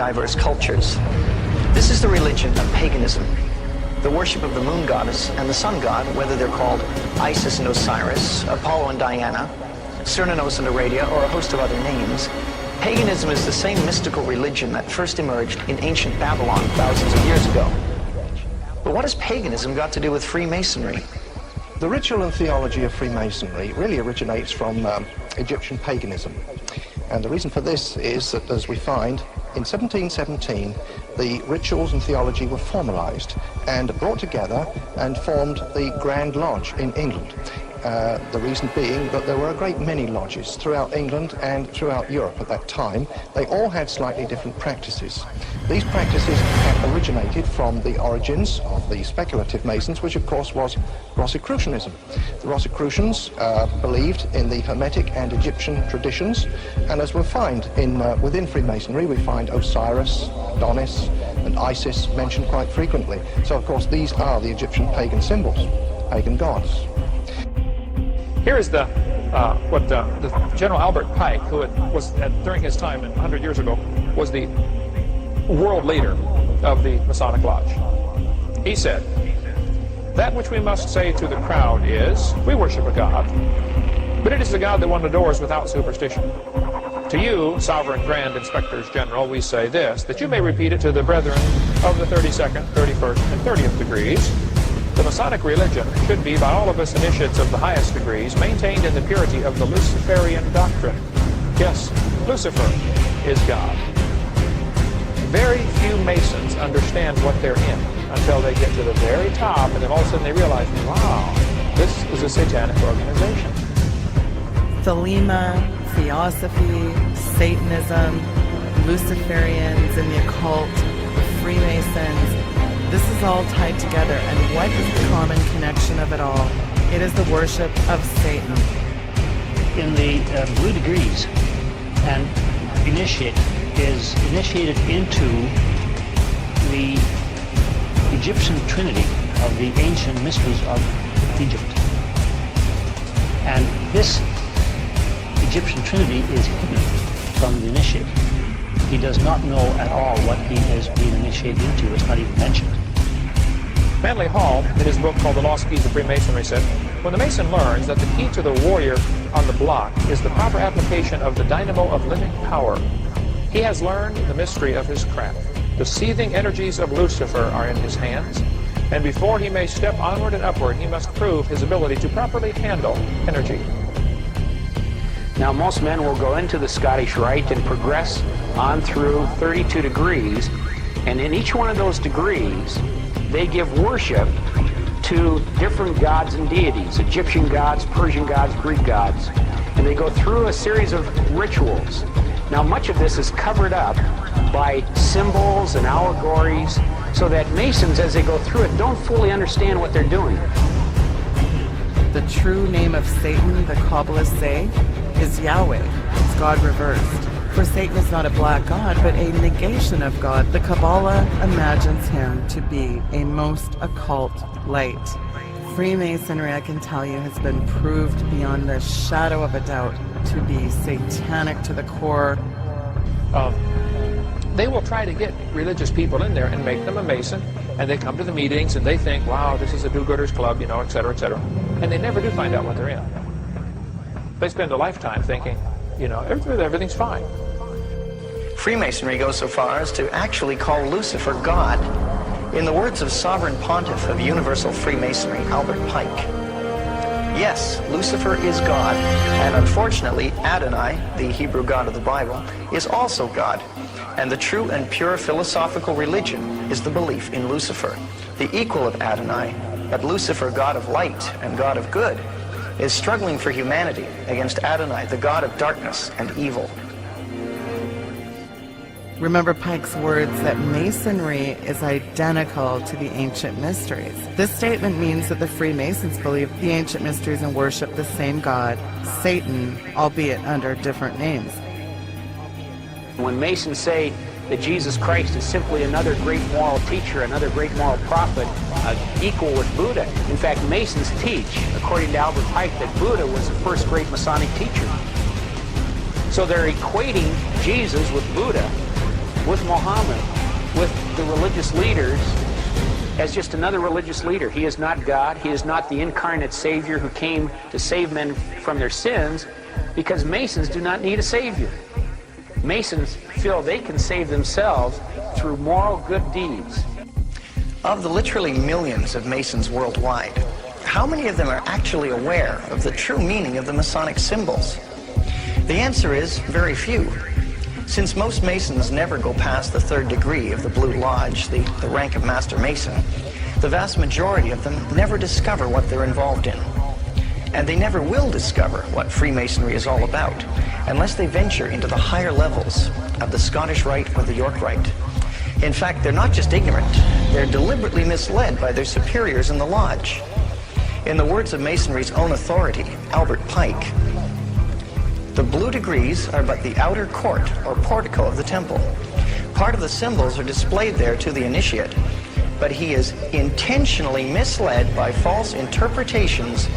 diverse cultures. This is the religion of paganism, the worship of the moon goddess and the sun god, whether they're called Isis and Osiris, Apollo and Diana, Cernunnos and Aradia, or a host of other names. Paganism is the same mystical religion that first emerged in ancient Babylon thousands of years ago. But what has paganism got to do with Freemasonry? The ritual and theology of Freemasonry really originates from Egyptian paganism. And the reason for this is that, as we find, in 1717, the rituals and theology were formalized and brought together and formed the Grand Lodge in England. The reason being that there were a great many lodges throughout England and throughout Europe at that time. They all had slightly different practices. These practices had originated from the origins of the speculative Masons, which of course was Rosicrucianism. The Rosicrucians believed in the Hermetic and Egyptian traditions, and as we'll find within Freemasonry, we find Osiris, Adonis, and Isis mentioned quite frequently. So of course these are the Egyptian pagan symbols, pagan gods. Here is the General Albert Pike, who was during his time 100 years ago, was the world leader of the Masonic Lodge. He said, "That which we must say to the crowd is, we worship a God, but it is the God that won the doors without superstition. To you, sovereign grand inspectors general, we say this, that you may repeat it to the brethren of the 32nd, 31st, and 30th degrees. The Masonic religion should be, by all of us initiates of the highest degrees, maintained in the purity of the Luciferian doctrine. Yes, Lucifer is God." Very few Masons understand what they're in until they get to the very top, and then all of a sudden they realize, wow, this is a satanic organization. Thelema, Theosophy, Satanism, Luciferians and the occult, the Freemasons, this is all tied together, and what is the common connection of it all? It is the worship of Satan. In the blue degrees, an initiate is initiated into the Egyptian trinity of the ancient mysteries of Egypt. And this Egyptian trinity is hidden from the initiate. He does not know at all what he is being initiated into. It's not even mentioned. Manly Hall, in his book called The Lost Keys of Freemasonry, said, when the Mason learns that the key to the warrior on the block is the proper application of the dynamo of living power, he has learned the mystery of his craft. The seething energies of Lucifer are in his hands, and before he may step onward and upward, he must prove his ability to properly handle energy. Now, most men will go into the Scottish Rite and progress on through 32 degrees, and in each one of those degrees, they give worship to different gods and deities, Egyptian gods, Persian gods, Greek gods, and they go through a series of rituals. Now, much of this is covered up by symbols and allegories, so that Masons, as they go through it, don't fully understand what they're doing. The true name of Satan, the Kabbalists say, is Yahweh. It's God reversed. For Satan is not a black god, but a negation of God. The Kabbalah imagines him to be a most occult light. Freemasonry, I can tell you, has been proved beyond the shadow of a doubt to be satanic to the core. They will try to get religious people in there and make them a Mason, and they come to the meetings and they think, wow, this is a do-gooders club, you know, et cetera, and they never do find out what they're in. They spend a lifetime thinking, you know, everything's fine. Freemasonry goes so far as to actually call Lucifer God. In the words of Sovereign Pontiff of Universal Freemasonry, Albert Pike, yes, Lucifer is God, and unfortunately, Adonai, the Hebrew God of the Bible, is also God. And the true and pure philosophical religion is the belief in Lucifer, the equal of Adonai, but Lucifer, God of light and God of good, is struggling for humanity against Adonai, the God of darkness and evil. Remember Pike's words that Masonry is identical to the ancient mysteries. This statement means that the Freemasons believe the ancient mysteries and worship the same God, Satan, albeit under different names. When Masons say that Jesus Christ is simply another great moral teacher, another great moral prophet, equal with Buddha. In fact, Masons teach, according to Albert Pike, that Buddha was the first great Masonic teacher. So they're equating Jesus with Buddha, with Muhammad, with the religious leaders, as just another religious leader. He is not God. He is not the incarnate Savior who came to save men from their sins, because Masons do not need a Savior. Masons feel they can save themselves through moral good deeds. Of the literally millions of Masons worldwide, how many of them are actually aware of the true meaning of the Masonic symbols? The answer is very few. Since most Masons never go past the third degree of the Blue Lodge, the rank of Master Mason, the vast majority of them never discover what they're involved in. And they never will discover what Freemasonry is all about unless they venture into the higher levels of the Scottish Rite or the York Rite. In fact, they're not just ignorant, they're deliberately misled by their superiors in the lodge. In the words of Masonry's own authority, Albert Pike, the blue degrees are but the outer court or portico of the temple. Part of the symbols are displayed there to the initiate, but he is intentionally misled by false interpretations.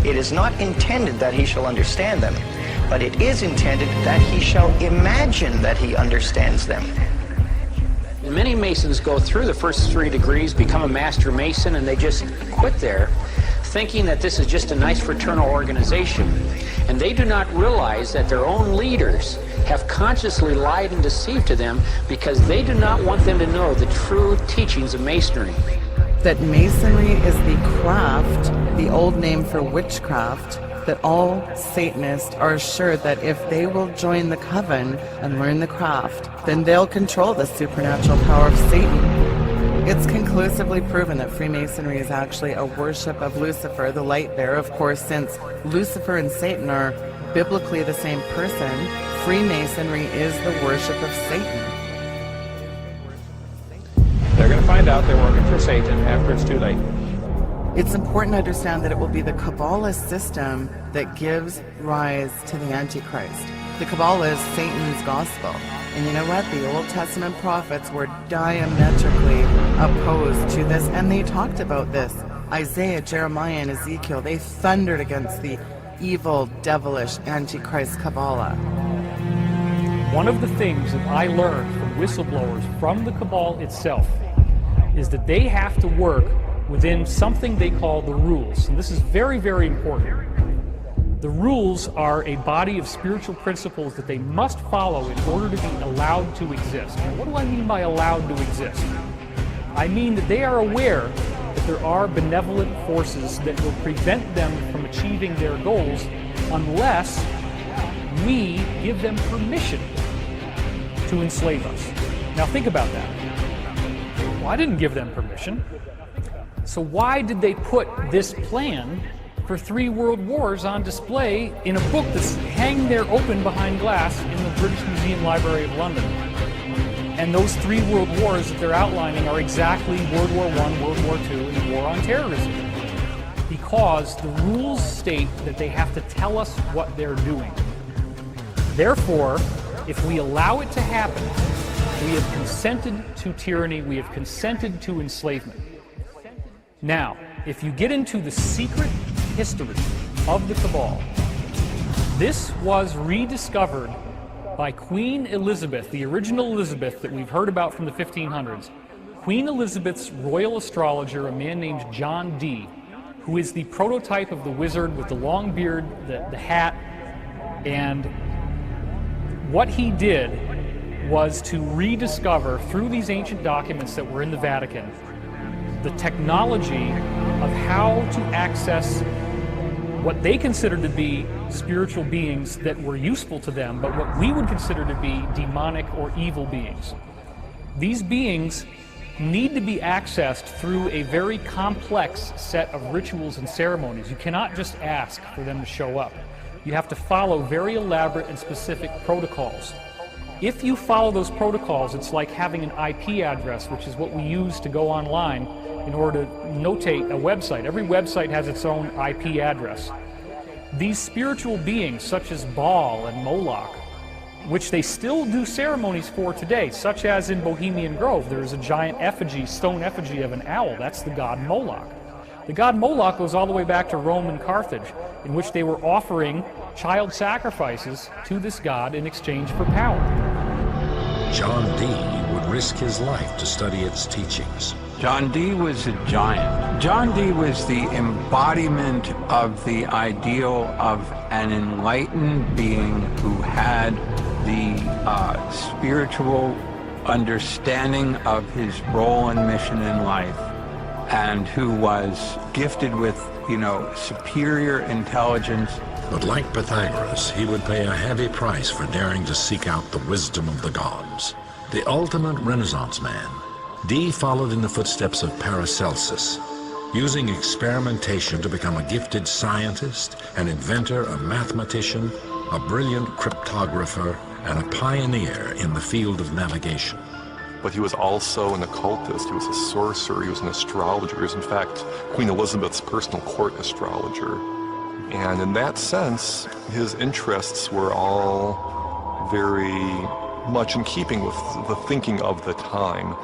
It is not intended that he shall understand them, but it is intended that he shall imagine that he understands them. Many Masons go through the first 3 degrees, become a Master Mason, and they just quit there, thinking that this is just a nice fraternal organization. And they do not realize that their own leaders have consciously lied and deceived to them because they do not want them to know the true teachings of Masonry. That Masonry is the craft, the old name for witchcraft, that all Satanists are assured that if they will join the coven and learn the craft, then they'll control the supernatural power of Satan. It's conclusively proven that Freemasonry is actually a worship of Lucifer, the light bearer. Of course, since Lucifer and Satan are biblically the same person, Freemasonry is the worship of Satan. They're going to find out they're working for Satan after it's too late. It's important to understand that it will be the Kabbalist system that gives rise to the Antichrist. The Cabal is Satan's gospel. And you know what? The Old Testament prophets were diametrically opposed to this, and they talked about this. Isaiah, Jeremiah, and Ezekiel, they thundered against the evil, devilish, Antichrist Kabbalah. One of the things that I learned from whistleblowers from the Cabal itself is that they have to work within something they call the rules. And this is very, very important. The rules are a body of spiritual principles that they must follow in order to be allowed to exist. Now, what do I mean by allowed to exist? I mean that they are aware that there are benevolent forces that will prevent them from achieving their goals unless we give them permission to enslave us. Now think about that. Well, I didn't give them permission. So why did they put this plan for 3 world wars on display in a book that's hanging there open behind glass in the British Museum Library of London? And those 3 world wars that they're outlining are exactly World War I, World War II, and the War on Terrorism. Because the rules state that they have to tell us what they're doing. Therefore, if we allow it to happen, we have consented to tyranny, we have consented to enslavement. Now, if you get into the secret history of the Cabal, this was rediscovered by Queen Elizabeth, the original Elizabeth that we've heard about from the 1500s. Queen Elizabeth's royal astrologer, a man named John Dee, who is the prototype of the wizard with the long beard, the hat, and what he did was to rediscover, through these ancient documents that were in the Vatican, the technology of how to access what they considered to be spiritual beings that were useful to them, but what we would consider to be demonic or evil beings. These beings need to be accessed through a very complex set of rituals and ceremonies. You cannot just ask for them to show up. You have to follow very elaborate and specific protocols. If you follow those protocols, it's like having an IP address, which is what we use to go online in order to notate a website. Every website has its own IP address. These spiritual beings, such as Baal and Moloch, which they still do ceremonies for today, such as in Bohemian Grove, there is a giant effigy, stone effigy of an owl. That's the god Moloch. The god Moloch goes all the way back to Rome and Carthage, in which they were offering child sacrifices to this god in exchange for power. John Dee risk his life to study its teachings. John Dee was a giant. John Dee was the embodiment of the ideal of an enlightened being who had the spiritual understanding of his role and mission in life, and who was gifted with, superior intelligence. But like Pythagoras, he would pay a heavy price for daring to seek out the wisdom of the gods. The ultimate Renaissance man, Dee followed in the footsteps of Paracelsus, using experimentation to become a gifted scientist, an inventor, a mathematician, a brilliant cryptographer, and a pioneer in the field of navigation. But he was also an occultist, he was a sorcerer, he was an astrologer. He was, in fact, Queen Elizabeth's personal court astrologer. And in that sense, his interests were all very much in keeping with the thinking of the time.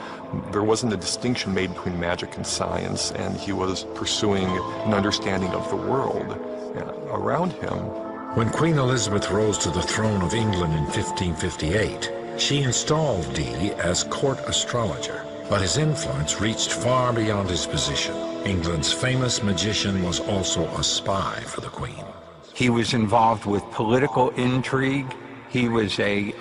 There wasn't a distinction made between magic and science, and he was pursuing an understanding of the world around him. When Queen Elizabeth rose to the throne of England in 1558, she installed Dee as court astrologer, but his influence reached far beyond his position. England's famous magician was also a spy for the Queen. He was involved with political intrigue. He was a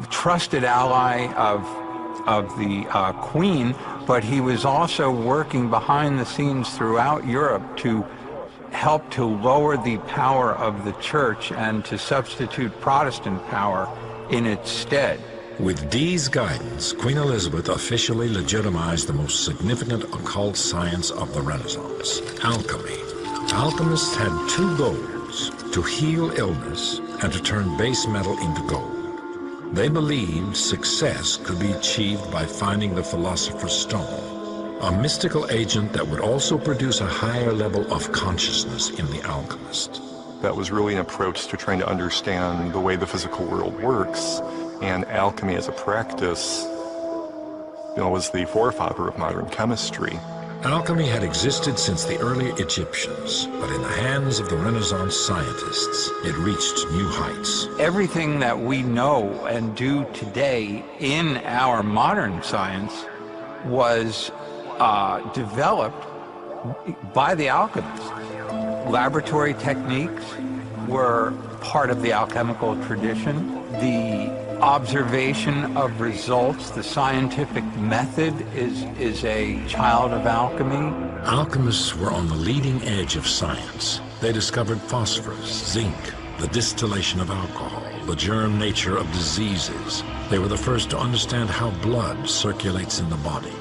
trusted ally of the Queen, but he was also working behind the scenes throughout Europe to help to lower the power of the Church and to substitute Protestant power in its stead. With Dee's guidance, Queen Elizabeth officially legitimized the most significant occult science of the Renaissance, alchemy. Alchemists had two goals: to heal illness and to turn base metal into gold. They believed success could be achieved by finding the Philosopher's Stone, a mystical agent that would also produce a higher level of consciousness in the alchemist. That was really an approach to trying to understand the way the physical world works, and alchemy as a practice, was the forefather of modern chemistry. Alchemy had existed since the early Egyptians, but in the hands of the Renaissance scientists, it reached new heights. Everything that we know and do today in our modern science was developed by the alchemists. Laboratory techniques were part of the alchemical tradition. The observation of results, the scientific method, is a child of alchemy. Alchemists were on the leading edge of science. They discovered phosphorus, zinc, the distillation of alcohol, the germ nature of diseases. They were the first to understand how blood circulates in the body.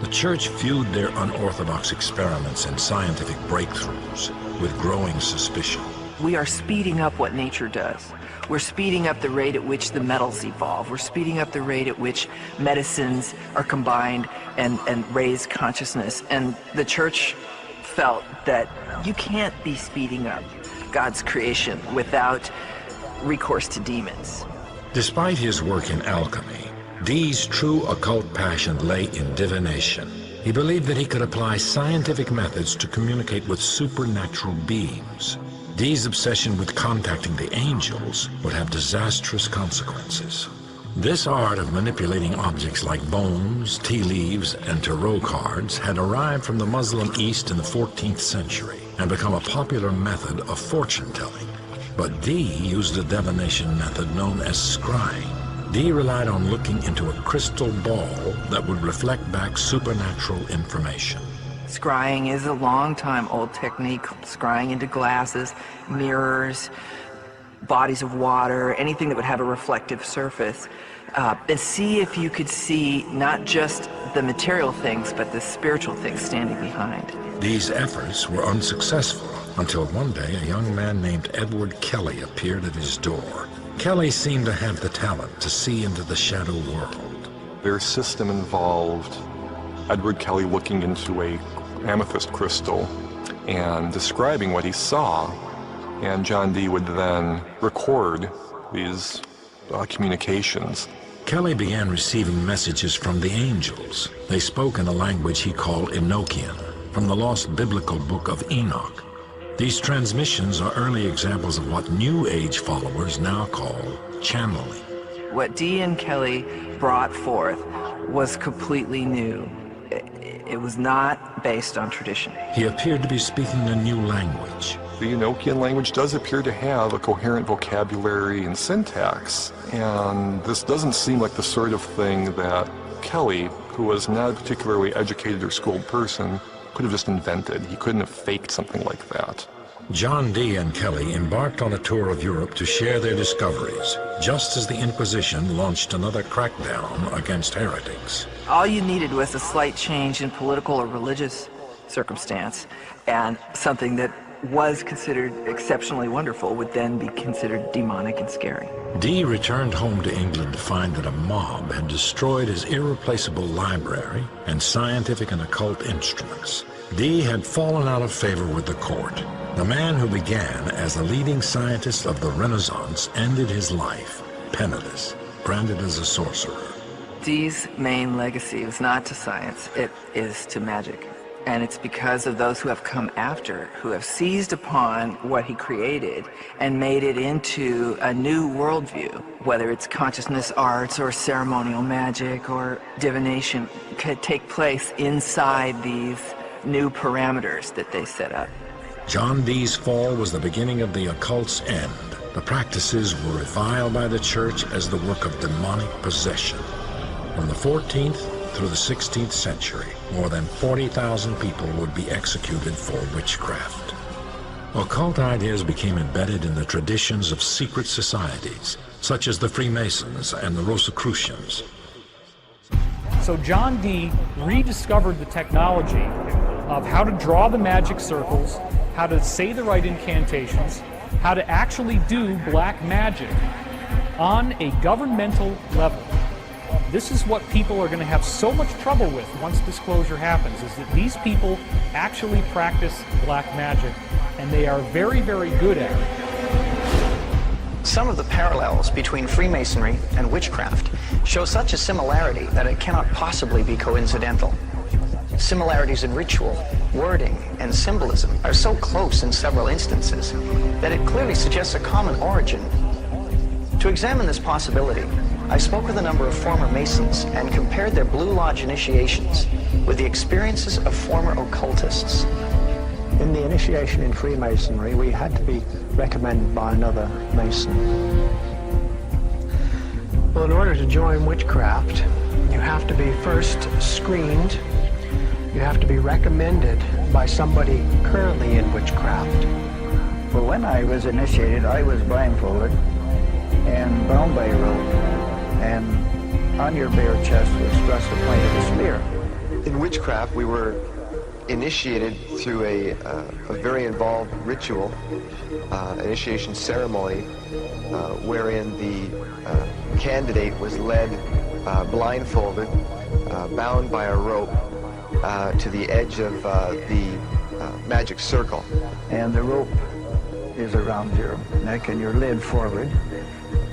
The Church viewed their unorthodox experiments and scientific breakthroughs with growing suspicion. We are speeding up what nature does. We're speeding up the rate at which the metals evolve. We're speeding up the rate at which medicines are combined and raise consciousness. And the Church felt that you can't be speeding up God's creation without recourse to demons. Despite his work in alchemy, Dee's true occult passion lay in divination. He believed that he could apply scientific methods to communicate with supernatural beings. Dee's obsession with contacting the angels would have disastrous consequences. This art of manipulating objects like bones, tea leaves, and tarot cards had arrived from the Muslim East in the 14th century and become a popular method of fortune-telling. But Dee used a divination method known as scrying. Dee relied on looking into a crystal ball that would reflect back supernatural information. Scrying is a long-time-old technique, scrying into glasses, mirrors, bodies of water, anything that would have a reflective surface, and see if you could see not just the material things, but the spiritual things standing behind. These efforts were unsuccessful until one day a young man named Edward Kelly appeared at his door. Kelly seemed to have the talent to see into the shadow world. Their system involved Edward Kelly looking into a amethyst crystal and describing what he saw, and John Dee would then record these communications. Kelly began receiving messages from the angels. They spoke in a language he called Enochian, from the lost biblical book of Enoch. These transmissions are early examples of what New Age followers now call channeling. What Dee and Kelly brought forth was completely new. It was not based on tradition. He appeared to be speaking a new language. The Enochian language does appear to have a coherent vocabulary and syntax, and this doesn't seem like the sort of thing that Kelly, who was not a particularly educated or schooled person, could have just invented. He couldn't have faked something like that. John Dee and Kelly embarked on a tour of Europe to share their discoveries, just as the Inquisition launched another crackdown against heretics. All you needed was a slight change in political or religious circumstance, and something that was considered exceptionally wonderful would then be considered demonic and scary. Dee returned home to England to find that a mob had destroyed his irreplaceable library and scientific and occult instruments. Dee had fallen out of favor with the court. The man who began as a leading scientist of the Renaissance ended his life penniless, branded as a sorcerer. Dee's main legacy is not to science, it is to magic. And it's because of those who have come after, who have seized upon what he created and made it into a new worldview, whether it's consciousness arts or ceremonial magic or divination, could take place inside these new parameters that they set up. John Dee's fall was the beginning of the occult's end. The practices were reviled by the church as the work of demonic possession. From the 14th through the 16th century, more than 40,000 people would be executed for witchcraft. Occult ideas became embedded in the traditions of secret societies, such as the Freemasons and the Rosicrucians. So John Dee rediscovered the technology of how to draw the magic circles, how to say the right incantations, how to actually do black magic on a governmental level. This is what people are going to have so much trouble with once disclosure happens, is that these people actually practice black magic, and they are very, very good at it. Some of the parallels between Freemasonry and witchcraft show such a similarity that it cannot possibly be coincidental. Similarities in ritual, wording, and symbolism are so close in several instances that it clearly suggests a common origin. To examine this possibility, I spoke with a number of former Masons and compared their Blue Lodge initiations with the experiences of former occultists. In the initiation in Freemasonry, we had to be recommended by another Mason. Well, in order to join witchcraft, you have to be first screened. You have to be recommended by somebody currently in witchcraft. Well, when I was initiated, I was blindfolded and bound by a rope, and on your bare chest was thrust the point of a spear. In witchcraft, we were initiated through a very involved ritual, initiation ceremony, wherein the candidate was led blindfolded, bound by a rope to the edge of the magic circle. And the rope is around your neck and your lid forward.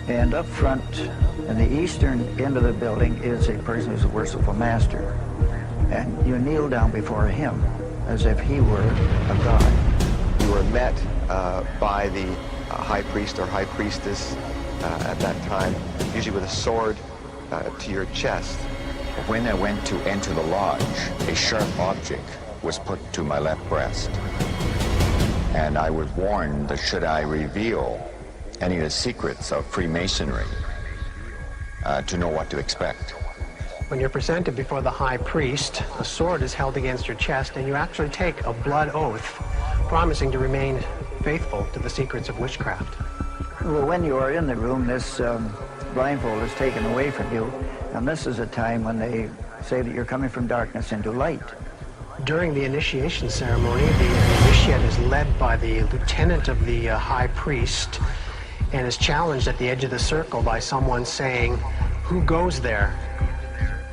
And up front, in the eastern end of the building, is a person who's a worshipful master. And you kneel down before him as if he were a god. You were met by the high priest or high priestess at that time, usually with a sword to your chest. When I went to enter the lodge, a sharp object was put to my left breast. And I was warned that should I reveal any of the secrets of Freemasonry, to know what to expect. When you're presented before the high priest, a sword is held against your chest, and you actually take a blood oath, promising to remain faithful to the secrets of witchcraft. Well, when you are in the room, this blindfold is taken away from you, and this is a time when they say that you're coming from darkness into light. During the initiation ceremony, the initiate is led by the lieutenant of the high priest and is challenged at the edge of the circle by someone saying, "Who goes there?"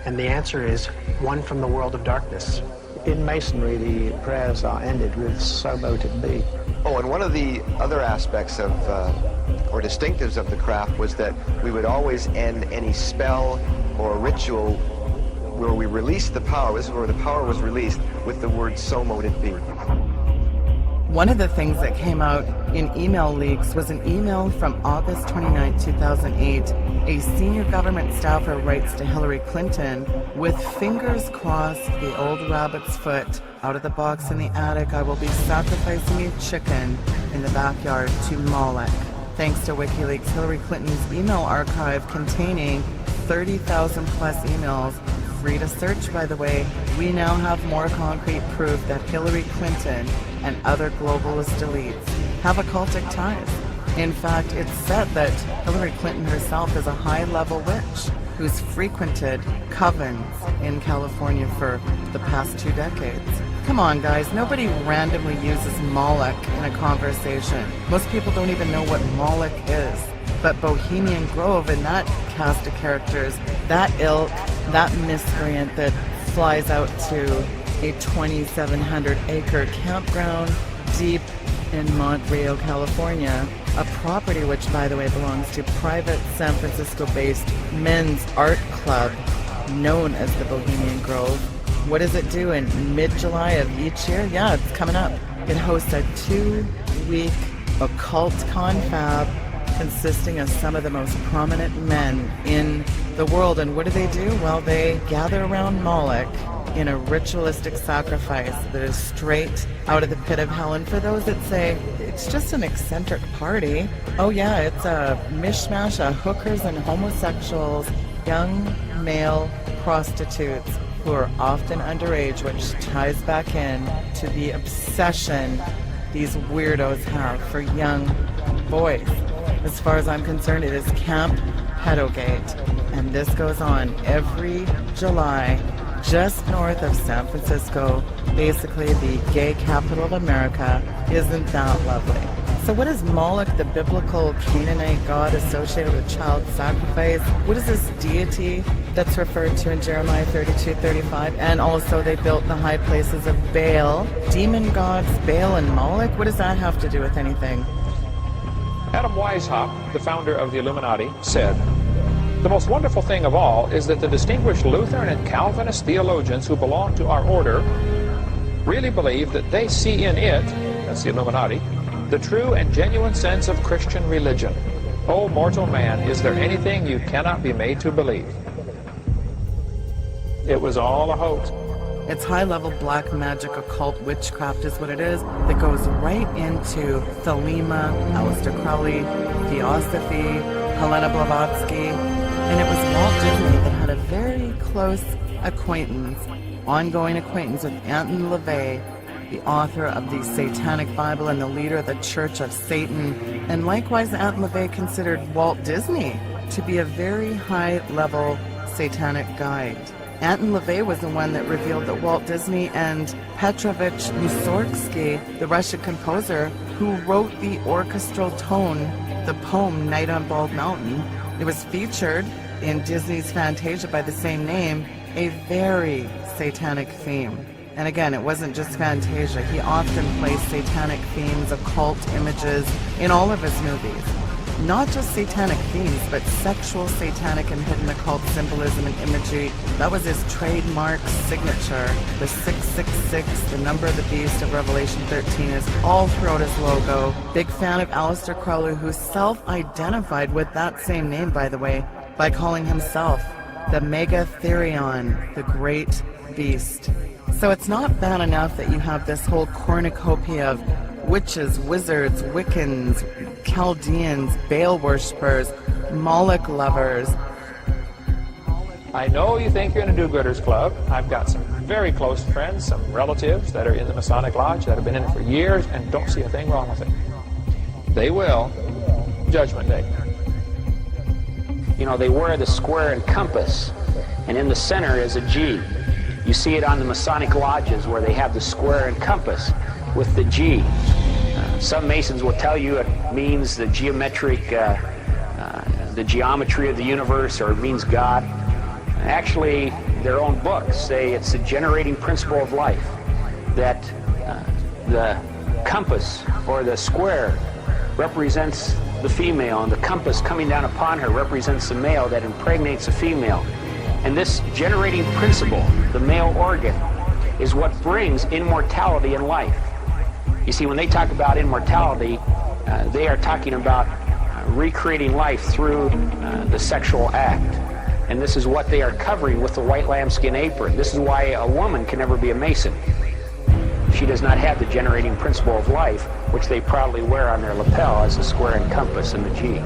And the answer is, "One from the world of darkness." In Masonry, the prayers are ended with "So mote it be." Oh, and one of the other aspects of, or distinctives of the craft was that we would always end any spell or ritual where we released the power, this is where the power was released, with the word "So mote it be." One of the things that came out in email leaks was an email from August 29, 2008. A senior government staffer writes to Hillary Clinton, "With fingers crossed, the old rabbit's foot out of the box in the attic, I will be sacrificing a chicken in the backyard to Moloch." Thanks to WikiLeaks, Hillary Clinton's email archive containing 30,000 plus emails, free to search by the way, we now have more concrete proof that Hillary Clinton and other globalist elites have occultic ties. In fact, it's said that Hillary Clinton herself is a high-level witch who's frequented covens in California for the past 2 decades. Come on, guys, nobody randomly uses Moloch in a conversation. Most people don't even know what Moloch is. But Bohemian Grove and that cast of characters, that ilk, that miscreant that flies out to a 2,700-acre campground deep in Montreal, California, a property which, by the way, belongs to private San Francisco-based men's art club known as the Bohemian Grove. What does it do in mid-July of each year? Yeah, it's coming up. It hosts a 2-week occult confab consisting of some of the most prominent men in the world. And what do? Well, they gather around Moloch in a ritualistic sacrifice that is straight out of the pit of hell. And for those that say it's just an eccentric party, oh yeah, it's a mishmash of hookers and homosexuals, young male prostitutes who are often underage, which ties back in to the obsession these weirdos have for young boys. As far as I'm concerned, it is Camp Pedogate, and this goes on every July just north of San Francisco, basically the gay capital of America. Isn't that lovely? So what is Moloch, the biblical Canaanite god associated with child sacrifice? What is this deity that's referred to in Jeremiah 32:35? And also they built the high places of Baal. Demon gods Baal and Moloch? What does that have to do with anything? Adam Weishaupt, the founder of the Illuminati, said, "The most wonderful thing of all is that the distinguished Lutheran and Calvinist theologians who belong to our order really believe that they see in it," that's the Illuminati, "the true and genuine sense of Christian religion. O mortal man, is there anything you cannot be made to believe?" It was all a hoax. It's high-level black magic, occult witchcraft is what it is, that goes right into Thelema, Aleister Crowley, Theosophy, Helena Blavatsky, and it was Walt Disney that had a very close acquaintance, ongoing acquaintance with Anton LaVey, the author of the Satanic Bible and the leader of the Church of Satan, and likewise Anton LaVey considered Walt Disney to be a very high-level satanic guide. Anton LaVey was the one that revealed that Walt Disney and Petrovich Mussorgsky, the Russian composer who wrote the orchestral tone, the poem Night on Bald Mountain, it was featured in Disney's Fantasia by the same name, a very satanic theme. And again, it wasn't just Fantasia. He often placed satanic themes, occult images in all of his movies. Not just satanic themes, but sexual, satanic, and hidden occult symbolism and imagery. That was his trademark signature. The 666, the number of the beast of Revelation 13, is all throughout his logo. Big fan of Aleister Crowley, who self-identified with that same name, by the way, by calling himself the Megatherion, the great beast. So it's not bad enough that you have this whole cornucopia of witches, wizards, Wiccans, Chaldeans, Baal worshippers, Moloch lovers. I know you think you're in a do-gooders club. I've got some very close friends, some relatives that are in the Masonic Lodge that have been in it for years and don't see a thing wrong with it. They will. Judgment Day. You know, they wear the square and compass, and in the center is a G. You see it on the Masonic lodges where they have the square and compass with the G. Some Masons will tell you it means the geometric, the geometry of the universe, or it means God. Actually, their own books say it's the generating principle of life, that the compass or the square represents the female, and the compass coming down upon her represents the male that impregnates the female. And this generating principle, the male organ, is what brings immortality in life. You see, when they talk about immortality, they are talking about recreating life through the sexual act. And this is what they are covering with the white lambskin apron. This is why a woman can never be a Mason. She does not have the generating principle of life, which they proudly wear on their lapel as a square and compass and the G.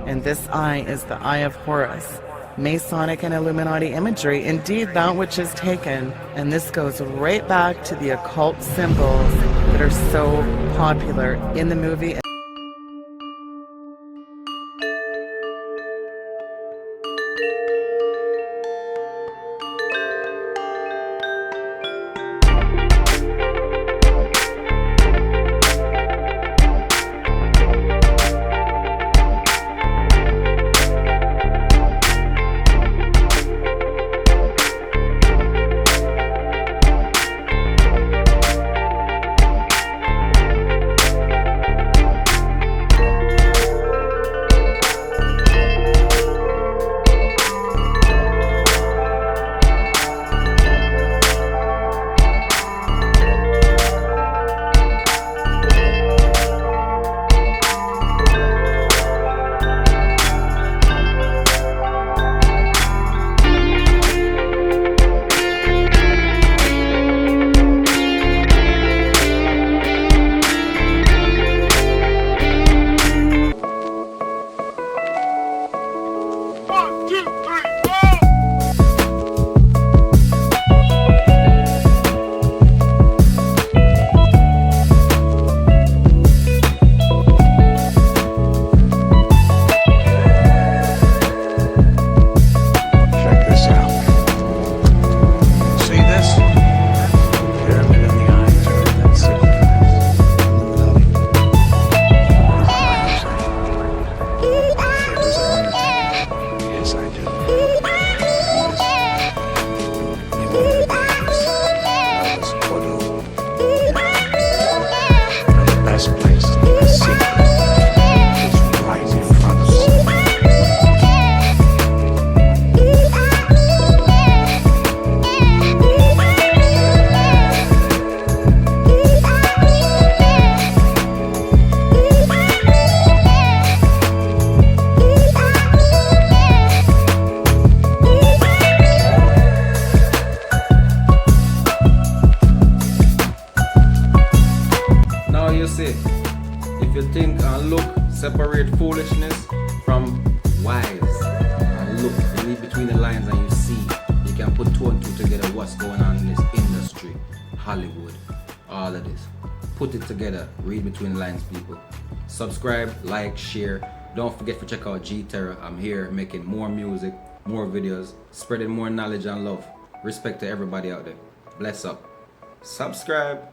And this eye is the Eye of Horus. Masonic and Illuminati imagery, indeed that which is taken. And this goes right back to the occult symbols that are so popular in the movie. Separate foolishness from wise. And look, you read between the lines and you see, you can put two and two together what's going on in this industry, Hollywood, all of this. Put it together, read between the lines, people. Subscribe, like, share. Don't forget to check out G Terror. I'm here making more music, more videos, spreading more knowledge and love. Respect to everybody out there. Bless up. Subscribe.